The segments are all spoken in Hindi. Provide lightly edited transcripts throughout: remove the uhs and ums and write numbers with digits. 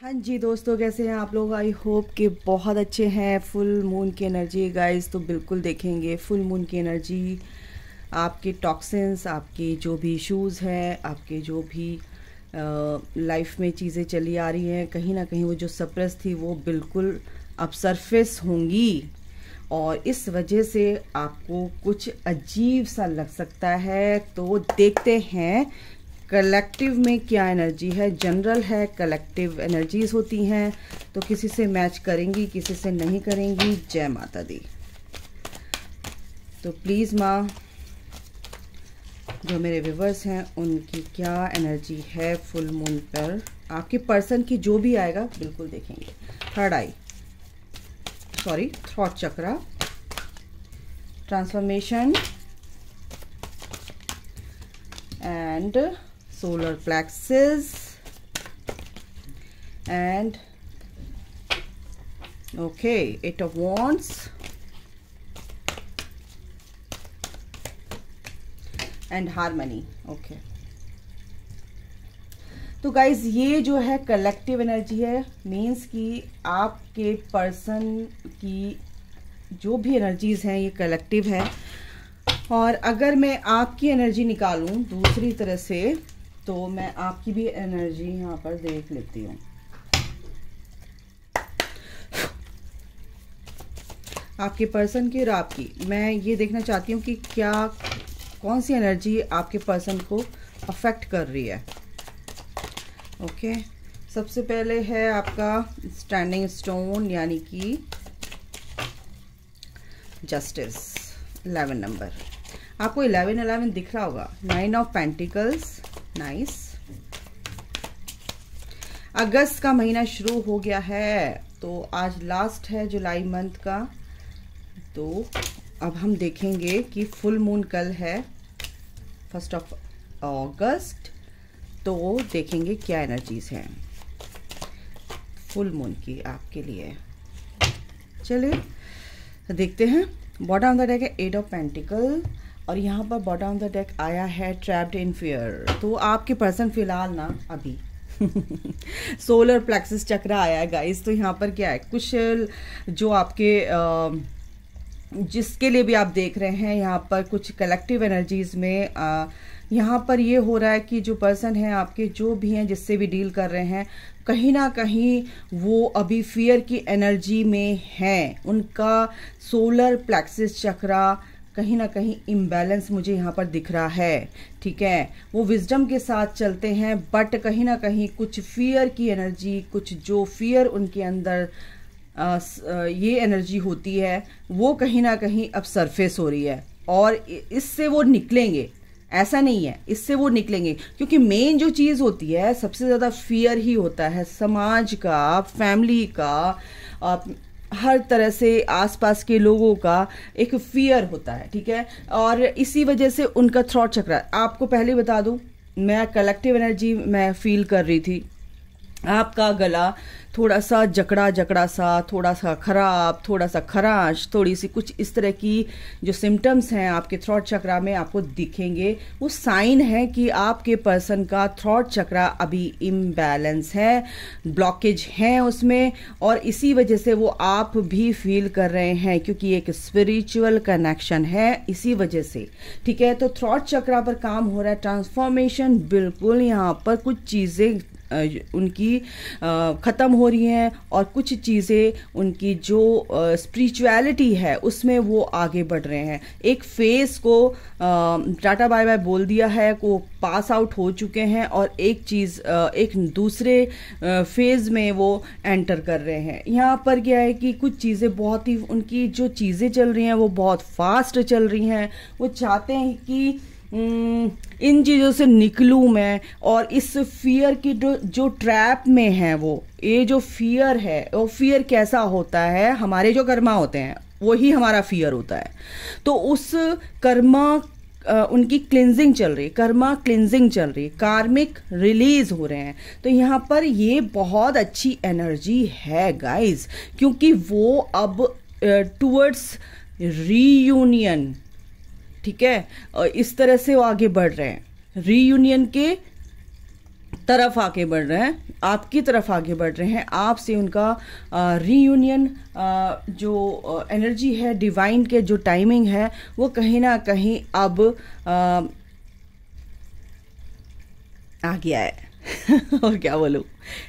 हाँ जी दोस्तों, कैसे हैं आप लोग। आई होप कि बहुत अच्छे हैं। फुल मून की एनर्जी गाइस, तो बिल्कुल देखेंगे फुल मून की एनर्जी आपके टॉक्सिन्स, आपके जो भी इश्यूज़ हैं, आपके जो भी लाइफ में चीज़ें चली आ रही हैं, कहीं ना कहीं वो जो सप्रेस थी वो बिल्कुल अब सरफेस होंगी। और इस वजह से आपको कुछ अजीब सा लग सकता है। तो देखते हैं कलेक्टिव में क्या एनर्जी है। जनरल है, कलेक्टिव एनर्जीज होती हैं, तो किसी से मैच करेंगी, किसी से नहीं करेंगी। जय माता दी। तो प्लीज़ माँ, जो मेरे व्यूवर्स हैं उनकी क्या एनर्जी है फुल मून पर, आपके पर्सन की जो भी आएगा बिल्कुल देखेंगे। Third I, sorry, throat chakra, transformation and solar plexus and okay, 8 of wands and harmony. okay, तो गाइज ये जो है कलेक्टिव एनर्जी है, मीन्स कि आपके पर्सन की जो भी एनर्जीज हैं ये कलेक्टिव है। और अगर मैं आपकी एनर्जी निकालूं दूसरी तरह से, तो मैं आपकी भी एनर्जी यहाँ पर देख लेती हूँ। आपके पर्सन की और आपकी मैं ये देखना चाहती हूँ कि क्या, कौन सी एनर्जी आपके पर्सन को अफेक्ट कर रही है। ओके, सबसे पहले है आपका स्टैंडिंग स्टोन, यानी कि जस्टिस, 11 नंबर। आपको 11 दिख रहा होगा। 9 ऑफ पेंटिकल्स, नाइस। अगस्त का महीना शुरू हो गया है, तो आज लास्ट है जुलाई मंथ का। तो अब हम देखेंगे कि फुल मून कल है 1 अगस्त। तो देखेंगे क्या एनर्जीज हैं फुल मून की आपके लिए। चलिए देखते हैं। बॉटम ऑफ द डेक है 8 ऑफ पेंटिकल, और यहाँ पर बॉटम ऑफ द डेक आया है ट्रैप्ड इन फियर। तो आपके पर्सन फिलहाल ना अभी सोलर प्लेक्सस चक्र आया है गाइस। तो यहाँ पर क्या है, कुछ जो आपके जिसके लिए भी आप देख रहे हैं, यहाँ पर कुछ कलेक्टिव एनर्जीज में यहाँ पर ये हो रहा है कि जो पर्सन है आपके, जो भी हैं, जिससे भी डील कर रहे हैं, कहीं ना कहीं वो अभी फियर की एनर्जी में हैं। उनका सोलर प्लेक्सस चक्रा कहीं ना कहीं इम्बैलेंस मुझे यहाँ पर दिख रहा है। ठीक है, वो विजडम के साथ चलते हैं, बट कहीं ना कहीं कुछ फियर की एनर्जी, कुछ जो फियर उनके अंदर ये एनर्जी होती है, वो कहीं ना कहीं अब सरफेस हो रही है। और इससे वो निकलेंगे, ऐसा नहीं है, इससे वो निकलेंगे। क्योंकि मेन जो चीज़ होती है, सबसे ज़्यादा फियर ही होता है समाज का, फैमिली का, हर तरह से आसपास के लोगों का एक फियर होता है। ठीक है, और इसी वजह से उनका थ्रॉट चक्र, आपको पहले बता दूं, मैं कलेक्टिव एनर्जी मैं फील कर रही थी। आपका गला थोड़ा सा जकड़ा जकड़ा सा, थोड़ा सा खराब, थोड़ा सा खराश, थोड़ी सी कुछ इस तरह की जो सिम्टम्स हैं आपके थ्रॉट चक्रा में आपको दिखेंगे। वो साइन है कि आपके पर्सन का थ्रॉट चक्रा अभी इम्बैलेंस है, ब्लॉकेज है उसमें, और इसी वजह से वो आप भी फील कर रहे हैं, क्योंकि एक स्पिरिचुअल कनेक्शन है इसी वजह से। ठीक है, तो थ्रॉट चक्रा पर काम हो रहा है, ट्रांसफॉर्मेशन बिल्कुल यहाँ पर कुछ चीज़ें उनकी ख़त्म हो रही हैं, और कुछ चीज़ें उनकी जो स्पिरिचुअलिटी है उसमें वो आगे बढ़ रहे हैं। एक फेज़ को टाटा बाय बाय बोल दिया है, वो पास आउट हो चुके हैं, और एक चीज़ एक दूसरे फेज़ में वो एंटर कर रहे हैं। यहाँ पर क्या है कि कुछ चीज़ें बहुत ही, उनकी जो चीज़ें चल रही हैं वो बहुत फास्ट चल रही हैं। वो चाहते हैं कि इन चीज़ों से निकलूं मैं, और इस फियर की जो ट्रैप में है, वो ये जो फियर है, वो फियर कैसा होता है, हमारे जो कर्मा होते हैं वही हमारा फियर होता है। तो उस कर्मा उनकी क्लिनजिंग चल रही है, कर्मा क्लिनजिंग चल रही है, कार्मिक रिलीज हो रहे हैं। तो यहाँ पर ये बहुत अच्छी एनर्जी है गाइज, क्योंकि वो अब टुवर्ड्स रीयूनियन, ठीक है, इस तरह से वो आगे बढ़ रहे हैं रीयूनियन के तरफ आगे बढ़ रहे हैं, आपकी तरफ आगे बढ़ रहे हैं। आपसे उनका रीयूनियन जो एनर्जी है, डिवाइन के जो टाइमिंग है, वो कहीं ना कहीं अब आ गया है। और क्या बोलूं,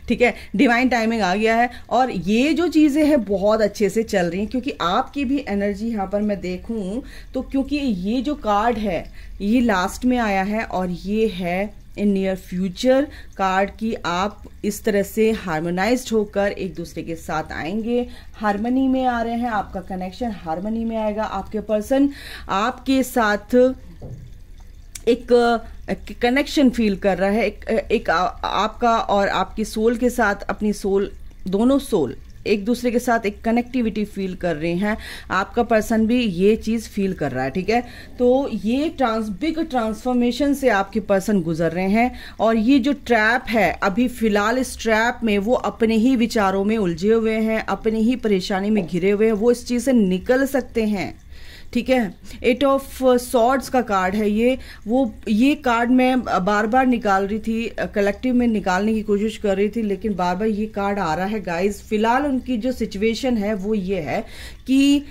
ठीक है, डिवाइन टाइमिंग आ गया है और ये जो चीज़ें हैं बहुत अच्छे से चल रही हैं, क्योंकि आपकी भी एनर्जी यहाँ पर मैं देखूं तो, क्योंकि ये जो कार्ड है ये लास्ट में आया है और ये है इन नियर फ्यूचर कार्ड की। आप इस तरह से हार्मोनाइज्ड होकर एक दूसरे के साथ आएंगे, हार्मनी में आ रहे हैं, आपका कनेक्शन हार्मनी में आएगा। आपके पर्सन आपके साथ एक कनेक्शन फील कर रहा है, एक आपका और आपकी सोल के साथ, अपनी सोल, दोनों सोल एक दूसरे के साथ एक कनेक्टिविटी फील कर रहे हैं। आपका पर्सन भी ये चीज़ फील कर रहा है, ठीक है। तो ये बिग ट्रांसफॉर्मेशन से आपके पर्सन गुजर रहे हैं और ये जो ट्रैप है अभी फिलहाल, इस ट्रैप में वो अपने ही विचारों में उलझे हुए हैं, अपनी ही परेशानी में घिरे हुए हैं। वो इस चीज़ से निकल सकते हैं, ठीक है। 8 ऑफ सॉर्ड्स का कार्ड है ये कार्ड मैं बार बार निकाल रही थी, कलेक्टिव में निकालने की कोशिश कर रही थी, लेकिन बार बार ये कार्ड आ रहा है गाइस। फिलहाल उनकी जो सिचुएशन है वो ये है कि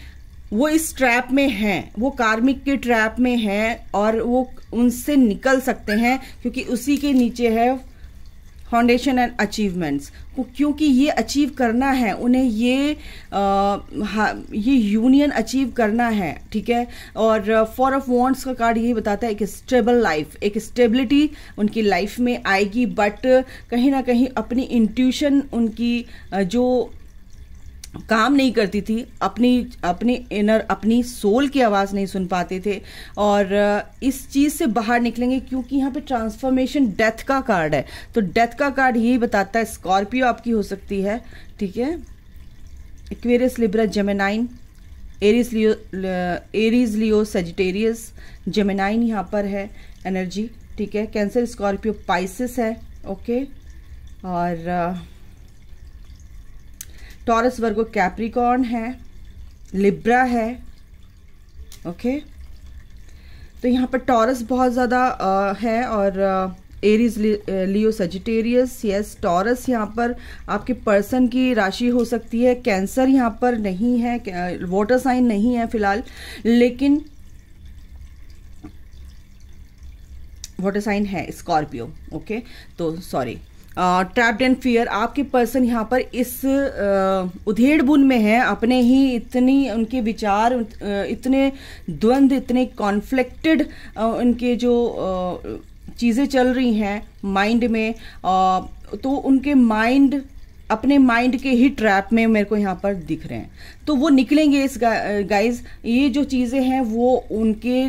वो इस ट्रैप में हैं, वो कार्मिक के ट्रैप में हैं और वो उनसे निकल सकते हैं, क्योंकि उसी के नीचे है फाउंडेशन एंड अचीवमेंट्स, क्योंकि ये अचीव करना है उन्हें, ये यूनियन अचीव करना है, ठीक है। और 4 ऑफ वॉन्ड्स का कार्ड यही बताता है एक स्टेबल लाइफ, एक स्टेबिलिटी उनकी लाइफ में आएगी, बट कहीं ना कहीं अपनी इंट्यूशन उनकी जो काम नहीं करती थी, अपनी इनर, अपनी सोल की आवाज़ नहीं सुन पाते थे, और इस चीज़ से बाहर निकलेंगे, क्योंकि यहाँ पे ट्रांसफॉर्मेशन डेथ का कार्ड है। तो डेथ का कार्ड यही बताता है स्कॉर्पियो आपकी हो सकती है, ठीक है। एक्वेरियस, लिब्रा, जेमिनाइन, एरीज, लियो, सेजिटेरियस, जेमिनाइन यहाँ पर है एनर्जी, ठीक है। कैंसर, स्कॉर्पियो, पाइसिस है, ओके। और टॉरस, वर्गो, कैप्रिकॉर्न है, लिब्रा है, ओके। तो यहाँ पर टॉरस बहुत ज़्यादा है और एरीज, लियो, सजिटेरियस, यस। टॉरस यहाँ पर आपके पर्सन की राशि हो सकती है। कैंसर यहाँ पर नहीं है, वाटर साइन नहीं है फिलहाल, लेकिन वाटर साइन है स्कॉर्पियो, ओके। तो सॉरी, ट्रैप्ड एंड फियर, आपके पर्सन यहाँ पर इस उधेड़ बुन में है, अपने ही इतनी उनके विचार, इतने द्वंद्व, इतने कॉन्फ्लिक्टेड उनके जो चीज़ें चल रही हैं माइंड में, तो उनके माइंड, अपने माइंड के ही ट्रैप में मेरे को यहाँ पर दिख रहे हैं। तो वो निकलेंगे इस गाइज, ये जो चीज़ें हैं वो उनके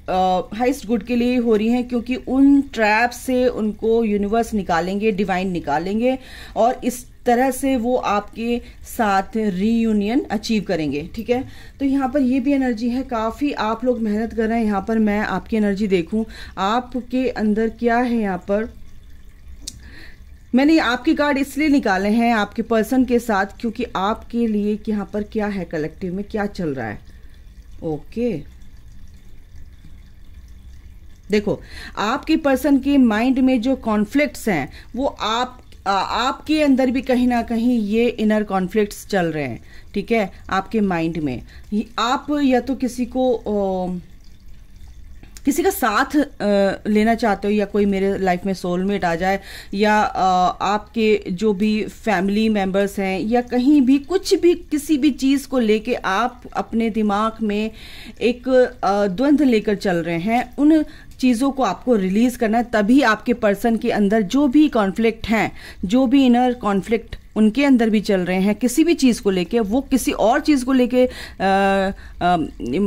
हाइस्ट गुड के लिए हो रही हैं, क्योंकि उन ट्रैप से उनको यूनिवर्स निकालेंगे, डिवाइन निकालेंगे, और इस तरह से वो आपके साथ रीयूनियन अचीव करेंगे, ठीक है। तो यहाँ पर ये भी एनर्जी है, काफ़ी आप लोग मेहनत कर रहे हैं। यहाँ पर मैं आपकी एनर्जी देखूं, आपके अंदर क्या है। यहाँ पर मैंने आपके कार्ड इसलिए निकाले हैं आपके पर्सन के साथ, क्योंकि आपके लिए यहाँ पर क्या है, कलेक्टिव में क्या चल रहा है, ओके। देखो, आपके पर्सन के माइंड में जो कॉन्फ्लिक्ट्स हैं वो आपके अंदर भी कहीं ना कहीं ये इनर कॉन्फ्लिक्ट्स चल रहे हैं, ठीक है। आपके माइंड में आप या तो किसी का साथ लेना चाहते हो, या कोई मेरे लाइफ में सोलमेट आ जाए, या आपके जो भी फैमिली मेंबर्स हैं, या कहीं भी कुछ भी, किसी भी चीज़ को लेके आप अपने दिमाग में एक द्वंद्व लेकर चल रहे हैं। उन चीज़ों को आपको रिलीज करना है, तभी आपके पर्सन के अंदर जो भी कॉन्फ्लिक्ट हैं, जो भी इनर कॉन्फ्लिक्ट उनके अंदर भी चल रहे हैं किसी भी चीज़ को लेके, वो किसी और चीज़ को लेके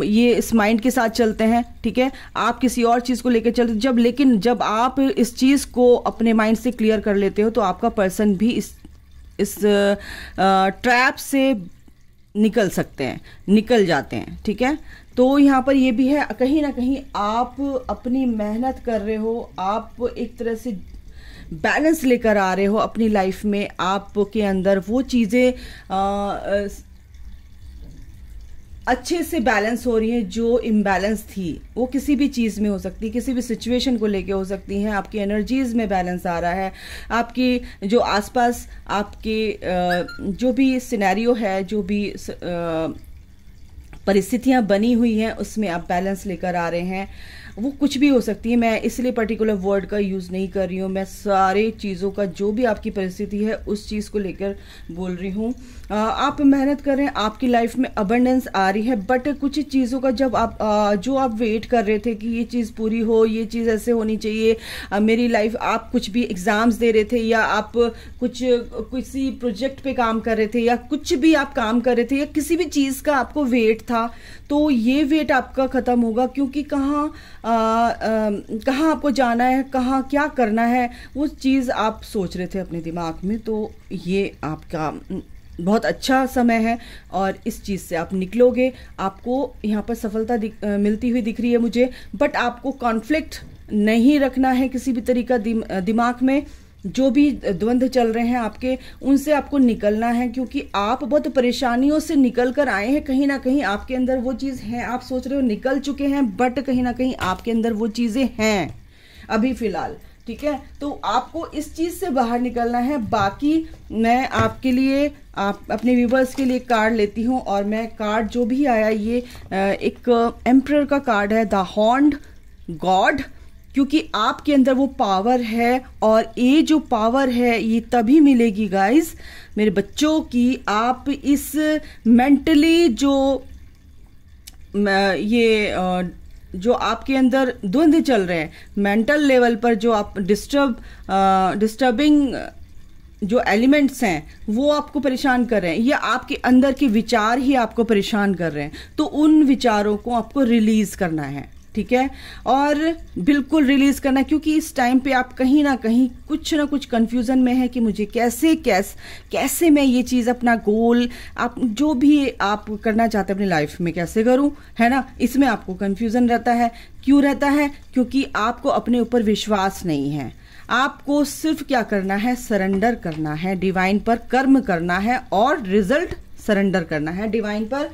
ये इस माइंड के साथ चलते हैं, ठीक है। आप किसी और चीज़ को लेके चलते, लेकिन जब आप इस चीज़ को अपने माइंड से क्लियर कर लेते हो, तो आपका पर्सन भी इस ट्रैप से निकल सकते हैं, निकल जाते हैं, ठीक है। तो यहाँ पर ये भी है, कहीं ना कहीं आप अपनी मेहनत कर रहे हो, आप एक तरह से बैलेंस लेकर आ रहे हो अपनी लाइफ में, आपके अंदर वो चीज़ें अच्छे से बैलेंस हो रही हैं। जो इम्बैलेंस थी वो किसी भी चीज़ में हो सकती है, किसी भी सिचुएशन को लेके हो सकती हैं। आपकी एनर्जीज में बैलेंस आ रहा है, आपकी जो आसपास आपके जो भी सिनेरियो है, जो भी परिस्थितियां बनी हुई हैं, उसमें आप बैलेंस लेकर आ रहे हैं। वो कुछ भी हो सकती है, मैं इसलिए पर्टिकुलर वर्ड का यूज़ नहीं कर रही हूँ, मैं सारे चीज़ों का जो भी आपकी परिस्थिति है उस चीज़ को लेकर बोल रही हूँ। आप मेहनत कर रहे हैं, आपकी लाइफ में अबंडेंस आ रही है, बट कुछ चीज़ों का जब आप जो आप वेट कर रहे थे कि ये चीज़ पूरी हो, ये चीज़ ऐसे होनी चाहिए मेरी लाइफ, आप कुछ भी एग्ज़ाम्स दे रहे थे या आप किसी प्रोजेक्ट पे काम कर रहे थे या कुछ भी आप काम कर रहे थे या किसी भी चीज़ का आपको वेट था, तो ये वेट आपका ख़त्म होगा। क्योंकि कहाँ आपको जाना है, कहाँ क्या करना है, वो चीज़ आप सोच रहे थे अपने दिमाग में। तो ये आपका बहुत अच्छा समय है और इस चीज़ से आप निकलोगे। आपको यहाँ पर सफलता मिलती हुई दिख रही है मुझे, बट आपको कॉन्फ्लिक्ट नहीं रखना है किसी भी तरीका दिमाग में। जो भी द्वंद्व चल रहे हैं आपके, उनसे आपको निकलना है, क्योंकि आप बहुत परेशानियों से निकल कर आए हैं। कहीं ना कहीं आपके अंदर वो चीज़ है, आप सोच रहे हो निकल चुके हैं, बट कहीं ना कहीं आपके अंदर वो चीज़ें हैं अभी फिलहाल। ठीक है, तो आपको इस चीज़ से बाहर निकलना है। बाकी मैं आपके लिए, आप अपने व्यूवर्स के लिए कार्ड लेती हूँ, और मैं कार्ड जो भी आया ये एक एम्परर का कार्ड है, द हॉर्न्ड गॉड। क्योंकि आपके अंदर वो पावर है, और ये जो पावर है ये तभी मिलेगी गाइस मेरे बच्चों की आप इस मेंटली जो आपके अंदर द्वंद्व चल रहे हैं मेंटल लेवल पर, जो आप डिस्टर्बिंग जो एलिमेंट्स हैं वो आपको परेशान कर रहे हैं, या आपके अंदर के विचार ही आपको परेशान कर रहे हैं, तो उन विचारों को आपको रिलीज करना है। ठीक है, और बिल्कुल रिलीज करना है, क्योंकि इस टाइम पे आप कहीं ना कुछ कंफ्यूजन में है कि मुझे कैसे मैं ये चीज़, अपना गोल, आप जो भी आप करना चाहते हैं अपनी लाइफ में कैसे करूं, है ना, इसमें आपको कंफ्यूजन रहता है। क्यों रहता है? क्योंकि आपको अपने ऊपर विश्वास नहीं है। आपको सिर्फ क्या करना है, सरेंडर करना है, डिवाइन पर कर्म करना है और रिजल्ट सरेंडर करना है डिवाइन पर।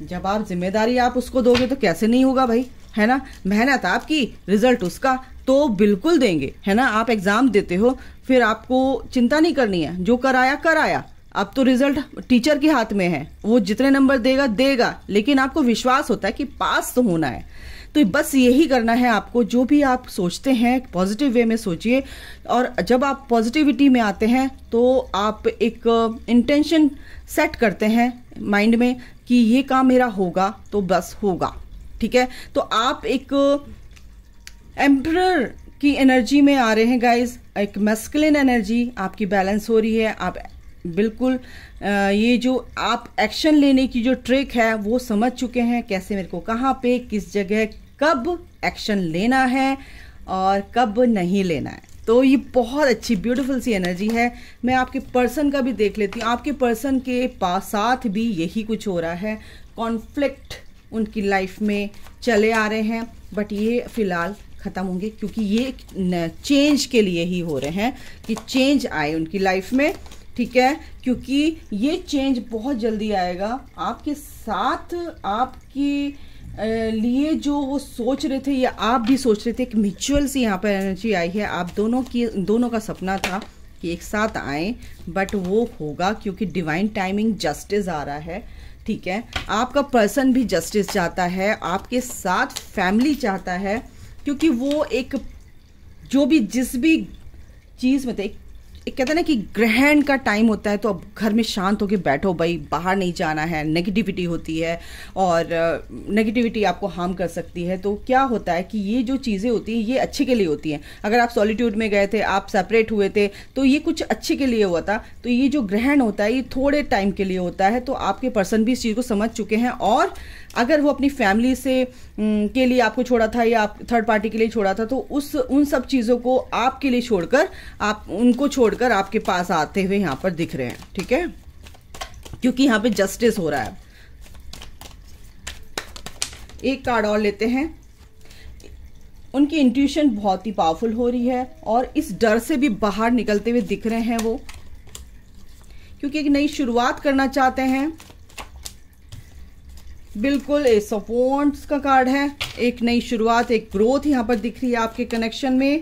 जब आप जिम्मेदारी आप उसको दोगे तो कैसे नहीं होगा भाई, है ना। मेहनत आपकी, रिजल्ट उसका, तो बिल्कुल देंगे, है ना। आप एग्जाम देते हो, फिर आपको चिंता नहीं करनी है, जो कराया। अब तो रिजल्ट टीचर के हाथ में है, वो जितने नंबर देगा, लेकिन आपको विश्वास होता है कि पास तो होना है। तो बस यही करना है आपको। जो भी आप सोचते हैं पॉजिटिव वे में सोचिए, और जब आप पॉजिटिविटी में आते हैं तो आप एक इंटेंशन सेट करते हैं माइंड में कि ये काम मेरा होगा तो बस होगा। ठीक है, तो आप एक एम्परर की एनर्जी में आ रहे हैं गाइस, एक मैस्कुलिन एनर्जी आपकी बैलेंस हो रही है। आप बिल्कुल ये जो आप एक्शन लेने की जो ट्रिक है वो समझ चुके हैं, कैसे मेरे को कहाँ पे, किस जगह, कब एक्शन लेना है और कब नहीं लेना है। तो ये बहुत अच्छी ब्यूटीफुल सी एनर्जी है। मैं आपके पर्सन का भी देख लेती हूँ। आपके पर्सन के पास साथ भी यही कुछ हो रहा है, कॉन्फ्लिक्ट उनकी लाइफ में चले आ रहे हैं, बट ये फिलहाल ख़त्म होंगे, क्योंकि ये चेंज के लिए ही हो रहे हैं कि चेंज आए उनकी लाइफ में। ठीक है, क्योंकि ये चेंज बहुत जल्दी आएगा आपके साथ। आपकी लिए जो वो सोच रहे थे या आप भी सोच रहे थे, कि म्यूचुअल सी यहाँ पर एनर्जी आई है। आप दोनों का सपना था कि एक साथ आए, बट वो होगा क्योंकि डिवाइन टाइमिंग, जस्टिस आ रहा है। ठीक है, आपका पर्सन भी जस्टिस चाहता है, आपके साथ फैमिली चाहता है, क्योंकि वो एक जो भी जिस भी चीज़ में थे, एक कहते हैं ना कि ग्रहण का टाइम होता है, तो अब घर में शांत होके बैठो भाई, बाहर नहीं जाना है। नेगेटिविटी होती है और नेगेटिविटी आपको हार्म कर सकती है। तो क्या होता है कि ये जो चीज़ें होती हैं ये अच्छे के लिए होती हैं। अगर आप सॉलिट्यूड में गए थे, आप सेपरेट हुए थे, तो ये कुछ अच्छे के लिए हुआ था। तो ये जो ग्रहण होता है ये थोड़े टाइम के लिए होता है। तो आपके पर्सन भी इस चीज़ को समझ चुके हैं, और अगर वो अपनी फैमिली से के लिए आपको छोड़ा था या आप थर्ड पार्टी के लिए छोड़ा था, तो उन सब चीज़ों को आपके लिए छोड़कर, आप उनको छोड़कर आपके पास आते हुए यहाँ पर दिख रहे हैं। ठीक है, क्योंकि यहाँ पे जस्टिस हो रहा है। एक कार्ड और लेते हैं। उनकी इंट्यूशन बहुत ही पावरफुल हो रही है, और इस डर से भी बाहर निकलते हुए दिख रहे हैं वो, क्योंकि एक नई शुरुआत करना चाहते हैं। बिल्कुल एस ऑफ वॉन्ड्स का कार्ड है। एक नई शुरुआत, एक ग्रोथ यहाँ पर दिख रही है आपके कनेक्शन में।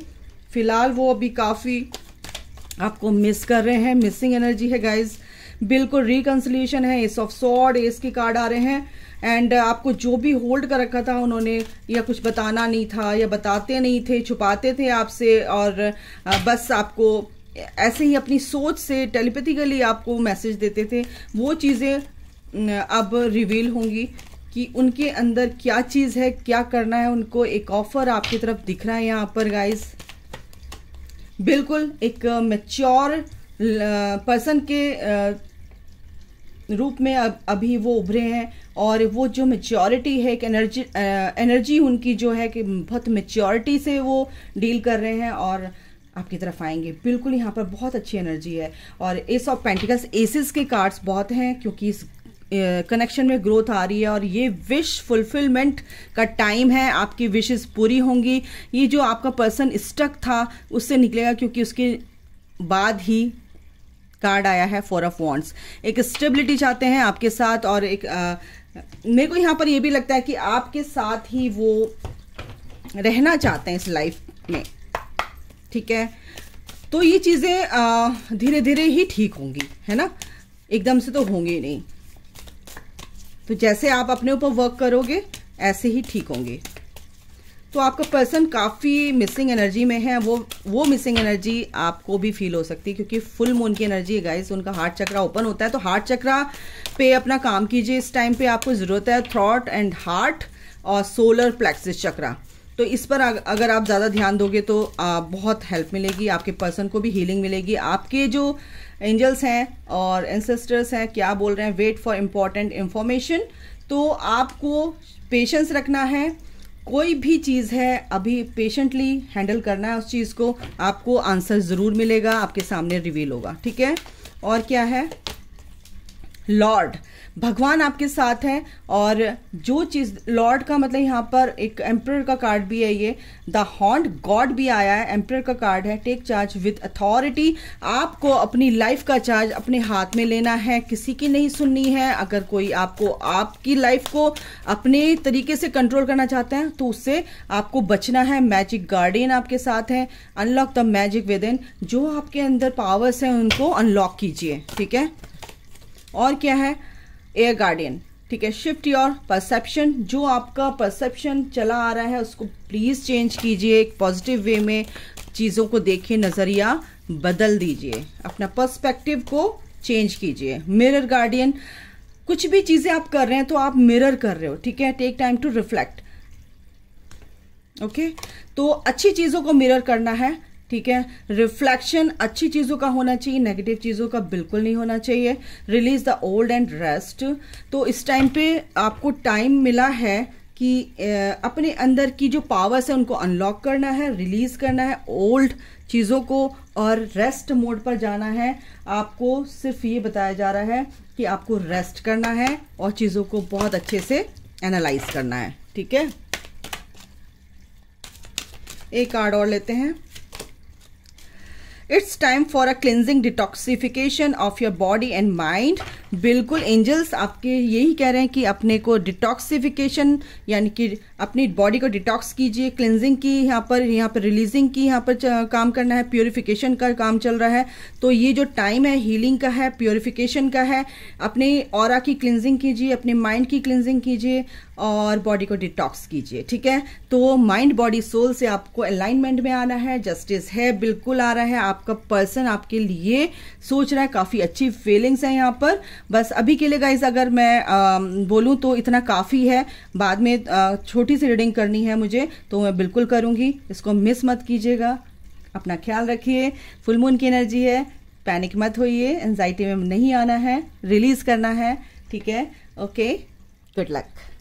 फिलहाल वो अभी काफ़ी आपको मिस कर रहे हैं, मिसिंग एनर्जी है गाइज। बिल्कुल रिकंसिलिएशन है, एस ऑफ सॉर्ड, एस के कार्ड आ रहे हैं। एंड आपको जो भी होल्ड कर रखा था उन्होंने, या कुछ बताना नहीं था, या बताते नहीं थे, छुपाते थे आपसे, और बस आपको ऐसे ही अपनी सोच से टेलीपैथिकली आपको मैसेज देते थे, वो चीज़ें अब रिवील होंगी कि उनके अंदर क्या चीज़ है, क्या करना है उनको। एक ऑफर आपकी तरफ दिख रहा है यहाँ पर गाइज। बिल्कुल एक मैच्योर पर्सन के रूप में अभी वो उभरे हैं, और वो जो मैच्योरिटी है, एक एनर्जी उनकी जो है कि बहुत मैच्योरिटी से वो डील कर रहे हैं और आपकी तरफ आएंगे। बिल्कुल यहाँ पर बहुत अच्छी एनर्जी है। और एस ऑफ पेंटिकल्स, एसेस के कार्ड्स बहुत हैं, क्योंकि इस कनेक्शन में ग्रोथ आ रही है और ये विश फुलफिलमेंट का टाइम है। आपकी विशेस पूरी होंगी। ये जो आपका पर्सन स्टक था उससे निकलेगा, क्योंकि उसके बाद ही कार्ड आया है 4 ऑफ वॉन्ड्स। एक स्टेबिलिटी चाहते हैं आपके साथ, और एक मेरे को यहाँ पर ये भी लगता है कि आपके साथ ही वो रहना चाहते हैं इस लाइफ में, ठीक है। तो ये चीज़ें धीरे धीरे ही ठीक होंगी, है ना, एकदम से तो होंगी नहीं। तो जैसे आप अपने ऊपर वर्क करोगे ऐसे ही ठीक होंगे। तो आपका पर्सन काफ़ी मिसिंग एनर्जी में है। वो मिसिंग एनर्जी आपको भी फील हो सकती है, क्योंकि फुल मून की एनर्जी है गाइस। उनका हार्ट चक्रा ओपन होता है, तो हार्ट चक्रा पे अपना काम कीजिए। इस टाइम पे आपको ज़रूरत है थॉट एंड हार्ट और सोलर प्लेक्सिस चक्रा। तो इस पर अगर आप ज़्यादा ध्यान दोगे तो बहुत हेल्प मिलेगी, आपके पर्सन को भी हीलिंग मिलेगी। आपके जो एंजल्स हैं और एंसेस्टर्स हैं क्या बोल रहे हैं, वेट फॉर इम्पॉर्टेंट इंफॉर्मेशन। तो आपको पेशेंस रखना है, कोई भी चीज़ है अभी पेशेंटली हैंडल करना है उस चीज़ को। आपको आंसर ज़रूर मिलेगा, आपके सामने रिवील होगा, ठीक है। और क्या है, लॉर्ड, भगवान आपके साथ हैं। और जो चीज़ लॉर्ड का मतलब यहाँ पर एक एम्परर का कार्ड भी है, ये द हॉन्ट गॉड भी आया है, एम्परर का कार्ड है। टेक चार्ज विद अथॉरिटी, आपको अपनी लाइफ का चार्ज अपने हाथ में लेना है, किसी की नहीं सुननी है। अगर कोई आपको आपकी लाइफ को अपने तरीके से कंट्रोल करना चाहते हैं तो उससे आपको बचना है। मैजिक गार्डियन आपके साथ है। Unlock the magic with in, जो आपके अंदर पावर्स हैं उनको अनलॉक कीजिए, ठीक है। और क्या है, एयर गार्डियन, ठीक है। शिफ्ट योर परसेप्शन, जो आपका परसेप्शन चला आ रहा है उसको प्लीज चेंज कीजिए, एक पॉजिटिव वे में चीज़ों को देखिए, नज़रिया बदल दीजिए, अपना पर्सपेक्टिव को चेंज कीजिए। मिरर गार्डियन, कुछ भी चीज़ें आप कर रहे हैं तो आप मिरर कर रहे हो, ठीक है। Take time to reflect, okay. तो अच्छी चीज़ों को मिरर करना है, ठीक है। रिफ्लेक्शन अच्छी चीज़ों का होना चाहिए, नेगेटिव चीज़ों का बिल्कुल नहीं होना चाहिए। Release the old and rest, तो इस टाइम पे आपको टाइम मिला है कि अपने अंदर की जो पावर्स है उनको अनलॉक करना है, रिलीज करना है ओल्ड चीज़ों को, और रेस्ट मोड पर जाना है। आपको सिर्फ ये बताया जा रहा है कि आपको रेस्ट करना है और चीज़ों को बहुत अच्छे से एनालाइज करना है, ठीक है। एक कार्ड और लेते हैं। It's time for a cleansing detoxification of your body and mind. बिल्कुल एंजल्स आपके यही कह रहे हैं कि अपने को डिटॉक्सिफिकेशन यानी कि अपनी बॉडी को डिटॉक्स कीजिए। क्लिनजिंग की यहाँ पर रिलीजिंग की यहाँ पर काम करना है, प्योरिफिकेशन का काम चल रहा है। तो ये जो टाइम है हीलिंग का है, प्योरिफिकेशन का है। अपने ऑरा की क्लिनजिंग कीजिए, अपने माइंड की क्लिनजिंग कीजिए और बॉडी को डिटॉक्स कीजिए, ठीक है। तो माइंड बॉडी सोल से आपको अलाइनमेंट में आना है। जस्टिस है, बिल्कुल आ रहा है। आपका पर्सन आपके लिए सोच रहा है, काफ़ी अच्छी फीलिंग्स है यहाँ पर। बस अभी के लिए गाइज अगर मैं बोलूँ तो इतना काफ़ी है। बाद में छोटी सी रीडिंग करनी है मुझे तो मैं बिल्कुल करूँगी, इसको मिस मत कीजिएगा। अपना ख्याल रखिए। फुल मून की एनर्जी है, पैनिक मत होइए, एंजाइटी में नहीं आना है, रिलीज करना है, ठीक है। Okay, good luck.